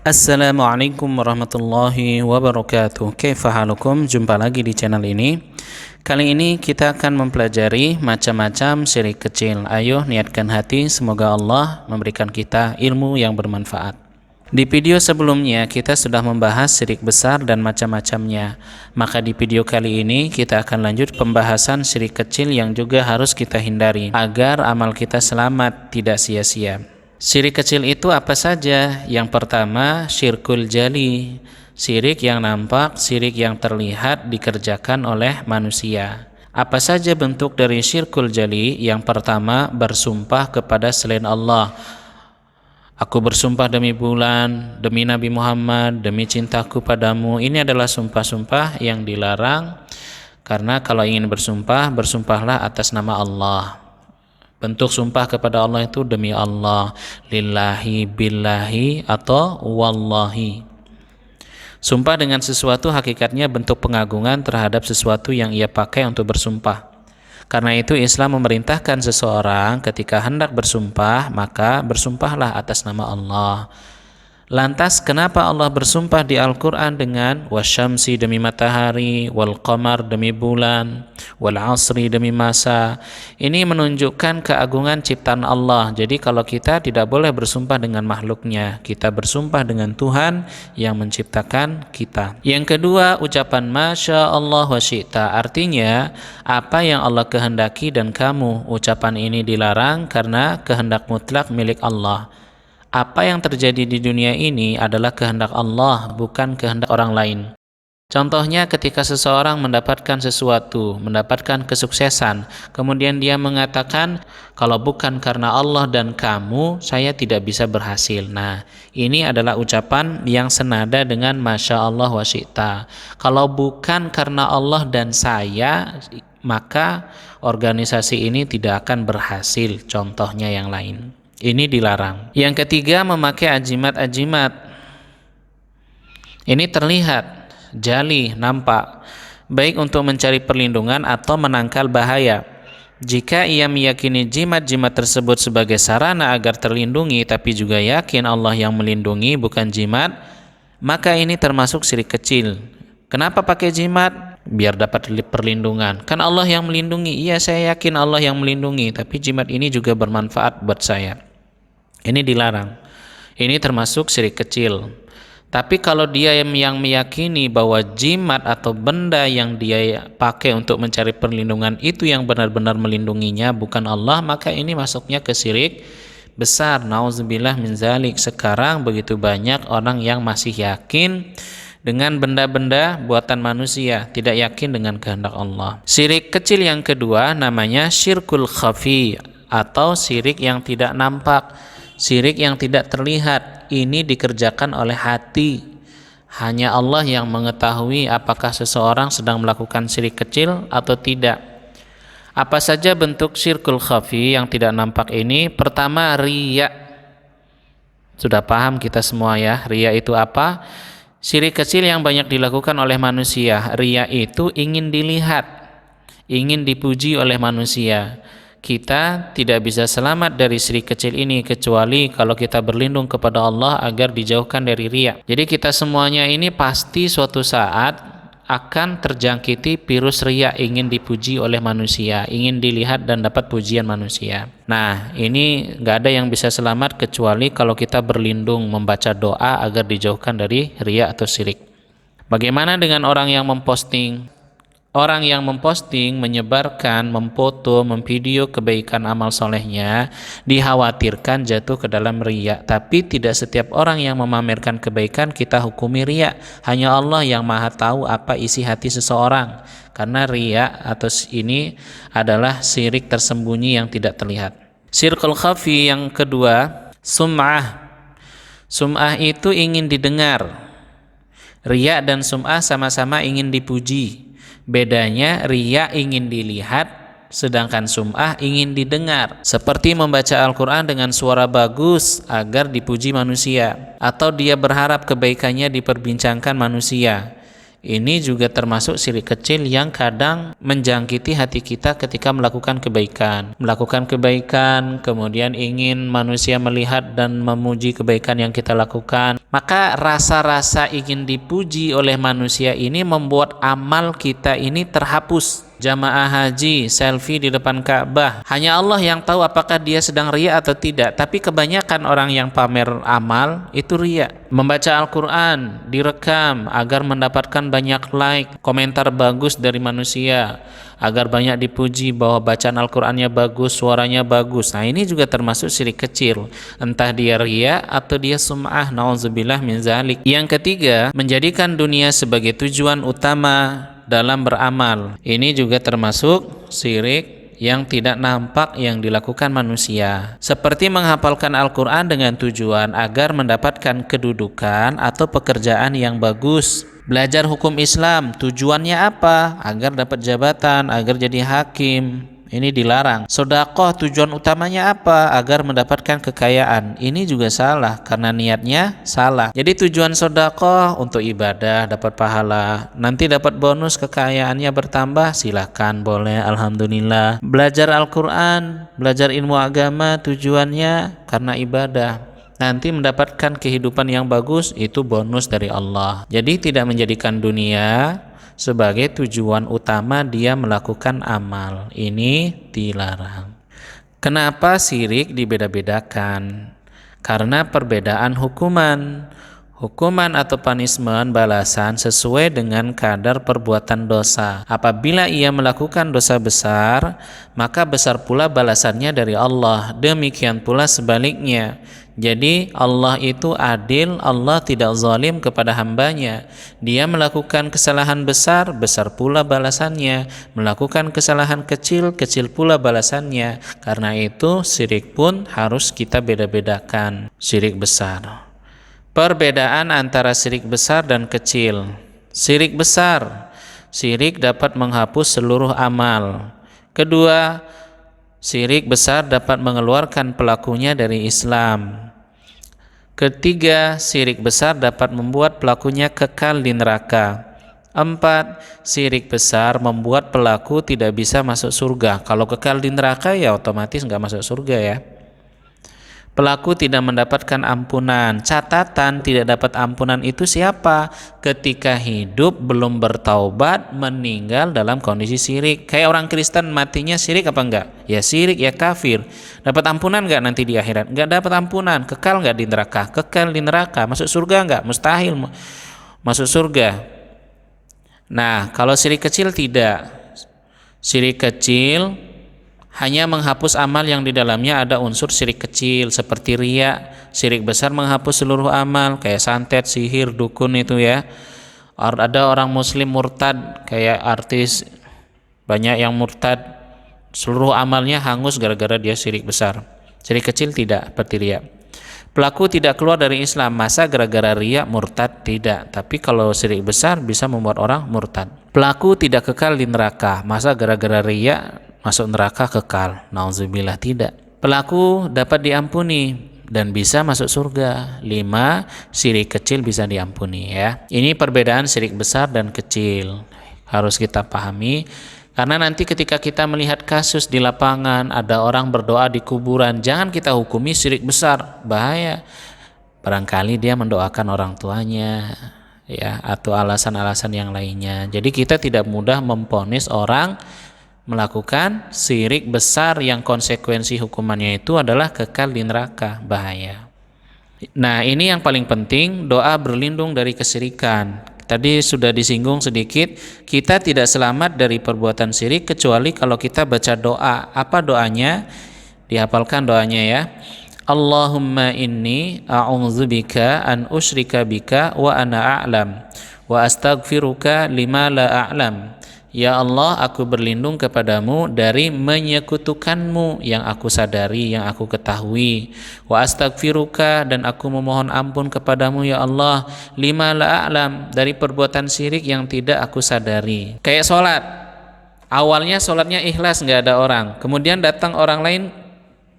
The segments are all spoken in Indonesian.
Assalamualaikum warahmatullahi wabarakatuh. Kaifa halukum? Jumpa lagi di channel ini. Kali ini kita akan mempelajari macam-macam syirik kecil. Ayo niatkan hati, semoga Allah memberikan kita ilmu yang bermanfaat. Di video sebelumnya kita sudah membahas syirik besar dan macam-macamnya. Maka di video kali ini kita akan lanjut pembahasan syirik kecil yang juga harus kita hindari agar amal kita selamat, tidak sia-sia. Syirik kecil itu apa saja? Yang pertama, syirkul jali, syirik yang nampak, syirik yang terlihat dikerjakan oleh manusia. Apa saja bentuk dari syirkul jali? Yang pertama, bersumpah kepada selain Allah. Aku bersumpah demi bulan, demi Nabi Muhammad, demi cintaku padamu. Ini adalah sumpah-sumpah yang dilarang, karena kalau ingin bersumpah, bersumpahlah atas nama Allah. Bentuk sumpah kepada Allah itu demi Allah, lillahi, billahi, atau wallahi. Sumpah dengan sesuatu hakikatnya bentuk pengagungan terhadap sesuatu yang ia pakai untuk bersumpah. Karena itu Islam memerintahkan seseorang ketika hendak bersumpah, maka bersumpahlah atas nama Allah. Lantas kenapa Allah bersumpah di Al-Quran dengan wasyamsi demi matahari, wal qamar demi bulan, wal asri demi masa? Ini menunjukkan keagungan ciptaan Allah. Jadi kalau kita tidak boleh bersumpah dengan makhluknya, kita bersumpah dengan Tuhan yang menciptakan kita. Yang kedua, ucapan Masya Allah wa syi'ta, artinya apa yang Allah kehendaki dan kamu. Ucapan ini dilarang karena kehendak mutlak milik Allah. Apa yang terjadi di dunia ini adalah kehendak Allah, bukan kehendak orang lain. Contohnya ketika seseorang mendapatkan sesuatu, mendapatkan kesuksesan, kemudian dia mengatakan, kalau bukan karena Allah dan kamu, saya tidak bisa berhasil. Nah, ini adalah ucapan yang senada dengan Masya Allah wa syi'ta. Kalau bukan karena Allah dan saya, maka organisasi ini tidak akan berhasil. Contohnya yang lain. Ini dilarang. Yang ketiga, memakai ajimat-ajimat. Ini terlihat, jali, nampak, baik untuk mencari perlindungan atau menangkal bahaya. Jika ia meyakini jimat-jimat tersebut sebagai sarana agar terlindungi, tapi juga yakin Allah yang melindungi, bukan jimat, maka ini termasuk syirik kecil. Kenapa pakai jimat? Biar dapat perlindungan. Kan Allah yang melindungi. Iya, saya yakin Allah yang melindungi, tapi jimat ini juga bermanfaat buat saya. Ini dilarang. Ini termasuk syirik kecil. Tapi kalau dia yang meyakini bahwa jimat atau benda yang dia pakai untuk mencari perlindungan itu yang benar-benar melindunginya, bukan Allah, maka ini masuknya ke syirik besar. Nauzubillah min zalik. Sekarang begitu banyak orang yang masih yakin dengan benda-benda buatan manusia, tidak yakin dengan kehendak Allah. Syirik kecil yang kedua namanya syirkul khafi, atau syirik yang tidak nampak, syirik yang tidak terlihat. Ini dikerjakan oleh hati. Hanya Allah yang mengetahui apakah seseorang sedang melakukan syirik kecil atau tidak. Apa saja bentuk syirkul khafi yang tidak nampak ini? Pertama, riya. Sudah paham kita semua ya, riya itu apa? Syirik kecil yang banyak dilakukan oleh manusia. Riya itu ingin dilihat, ingin dipuji oleh manusia. Kita tidak bisa selamat dari syirik kecil ini kecuali kalau kita berlindung kepada Allah agar dijauhkan dari riya. Jadi kita semuanya ini pasti suatu saat akan terjangkiti virus riya, ingin dipuji oleh manusia, ingin dilihat dan dapat pujian manusia. Nah, ini nggak ada yang bisa selamat kecuali kalau kita berlindung membaca doa agar dijauhkan dari riya atau syirik. Bagaimana dengan orang yang memposting? Orang yang memposting, menyebarkan, memfoto, memvideo kebaikan amal solehnya dikhawatirkan jatuh ke dalam riya. Tapi tidak setiap orang yang memamerkan kebaikan kita hukumi riya. Hanya Allah yang maha tahu apa isi hati seseorang. Karena riya atau ini adalah syirik tersembunyi yang tidak terlihat. Syirkul khafi yang kedua, sum'ah. Sum'ah itu ingin didengar. Riya dan sum'ah sama-sama ingin dipuji. Bedanya riya ingin dilihat, sedangkan sum'ah ingin didengar. Seperti membaca Al-Quran dengan suara bagus agar dipuji manusia, atau dia berharap kebaikannya diperbincangkan manusia. Ini juga termasuk syirik kecil yang kadang menjangkiti hati kita ketika melakukan kebaikan. Melakukan kebaikan, kemudian ingin manusia melihat dan memuji kebaikan yang kita lakukan. Maka rasa-rasa ingin dipuji oleh manusia ini membuat amal kita ini terhapus. Jamaah haji, selfie di depan Ka'bah. Hanya Allah yang tahu apakah dia sedang riya atau tidak. Tapi kebanyakan orang yang pamer amal itu riya. Membaca Al-Quran, direkam agar mendapatkan banyak like, komentar bagus dari manusia, agar banyak dipuji bahwa bacaan Al-Qurannya bagus, suaranya bagus. Nah, ini juga termasuk syirik kecil. Entah dia riya atau dia sum'ah, na'udzubillah min zalik. Yang ketiga, menjadikan dunia sebagai tujuan utama dalam beramal. Ini juga termasuk syirik yang tidak nampak yang dilakukan manusia, seperti menghafalkan Al-Quran dengan tujuan agar mendapatkan kedudukan atau pekerjaan yang bagus. Belajar hukum Islam tujuannya apa? Agar dapat jabatan, agar jadi hakim. Ini dilarang. Sedekah tujuan utamanya apa? Agar mendapatkan kekayaan. Ini juga salah karena niatnya salah. Jadi tujuan sedekah untuk ibadah, dapat pahala. Nanti dapat bonus kekayaannya bertambah, silakan, boleh, alhamdulillah. Belajar Al-Quran, belajar ilmu agama tujuannya karena ibadah. Nanti mendapatkan kehidupan yang bagus, itu bonus dari Allah. Jadi tidak menjadikan dunia sebagai tujuan utama dia melakukan amal. Ini dilarang. Kenapa syirik dibeda-bedakan? Karena perbedaan hukuman. Hukuman atau punishment, balasan sesuai dengan kadar perbuatan dosa. Apabila ia melakukan dosa besar, maka besar pula balasannya dari Allah. Demikian pula sebaliknya. Jadi Allah itu adil, Allah tidak zalim kepada hambanya. Dia melakukan kesalahan besar, besar pula balasannya. Melakukan kesalahan kecil, kecil pula balasannya. Karena itu syirik pun harus kita beda-bedakan. Syirik besar. Perbedaan antara syirik besar dan kecil. Syirik besar, syirik dapat menghapus seluruh amal. Kedua, syirik besar dapat mengeluarkan pelakunya dari Islam. Ketiga, syirik besar dapat membuat pelakunya kekal di neraka. 4. Syirik besar membuat pelaku tidak bisa masuk surga. Kalau kekal di neraka ya otomatis nggak masuk surga ya. Pelaku tidak mendapatkan ampunan. Catatan tidak dapat ampunan itu siapa? Ketika hidup belum bertaubat, meninggal dalam kondisi syirik. Kayak orang Kristen matinya syirik apa enggak? Ya syirik, ya kafir. Dapat ampunan enggak nanti di akhirat? Enggak dapat ampunan. Kekal enggak di neraka? Kekal di neraka. Masuk surga enggak? Mustahil masuk surga. Nah, kalau syirik kecil tidak. Syirik kecil hanya menghapus amal yang di dalamnya ada unsur syirik kecil seperti riya. Syirik besar menghapus seluruh amal kayak santet, sihir, dukun itu ya. Ada orang muslim murtad kayak artis, banyak yang murtad, seluruh amalnya hangus gara-gara dia syirik besar. Syirik kecil tidak seperti riya. Pelaku tidak keluar dari Islam, masa gara-gara riya murtad? Tidak. Tapi kalau syirik besar bisa membuat orang murtad. Pelaku tidak kekal di neraka, masa gara-gara riya masuk neraka kekal? Nauzubillah, tidak. Pelaku dapat diampuni dan bisa masuk surga. 5. Syirik kecil bisa diampuni ya. Ini perbedaan syirik besar dan kecil. Harus kita pahami. Karena nanti ketika kita melihat kasus di lapangan, ada orang berdoa di kuburan, jangan kita hukumi syirik besar, bahaya. Barangkali dia mendoakan orang tuanya ya, atau alasan-alasan yang lainnya. Jadi kita tidak mudah memvonis orang melakukan syirik besar yang konsekuensi hukumannya itu adalah kekal di neraka, bahaya. Nah, ini yang paling penting, doa berlindung dari kesyirikan. Tadi sudah disinggung sedikit, kita tidak selamat dari perbuatan syirik kecuali kalau kita baca doa. Apa doanya? Dihafalkan doanya ya. Allahumma inni a'udzubika an usyrika bika wa ana a'lam wa astaghfiruka lima la a'lam. Ya Allah, aku berlindung kepadamu dari menyekutukanmu yang aku sadari, yang aku ketahui. Wa astaghfiruka, dan aku memohon ampun kepadamu ya Allah, lima la a'lam, dari perbuatan syirik yang tidak aku sadari. Kayak sholat, awalnya sholatnya ikhlas, nggak ada orang. Kemudian datang orang lain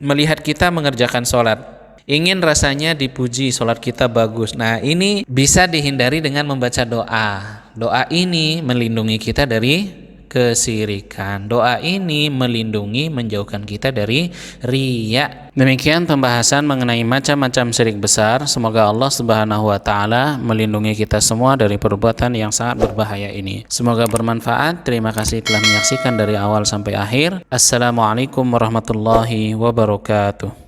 melihat kita mengerjakan sholat. ingin rasanya dipuji, sholat kita bagus. Nah, ini bisa dihindari dengan membaca doa. Doa ini melindungi kita dari kesirikan. Doa ini melindungi, menjauhkan kita dari riya. Demikian pembahasan mengenai macam-macam syirik besar. Semoga Allah Subhanahu wa taala melindungi kita semua dari perbuatan yang sangat berbahaya ini. Semoga bermanfaat. Terima kasih telah menyaksikan dari awal sampai akhir. Assalamualaikum warahmatullahi wabarakatuh.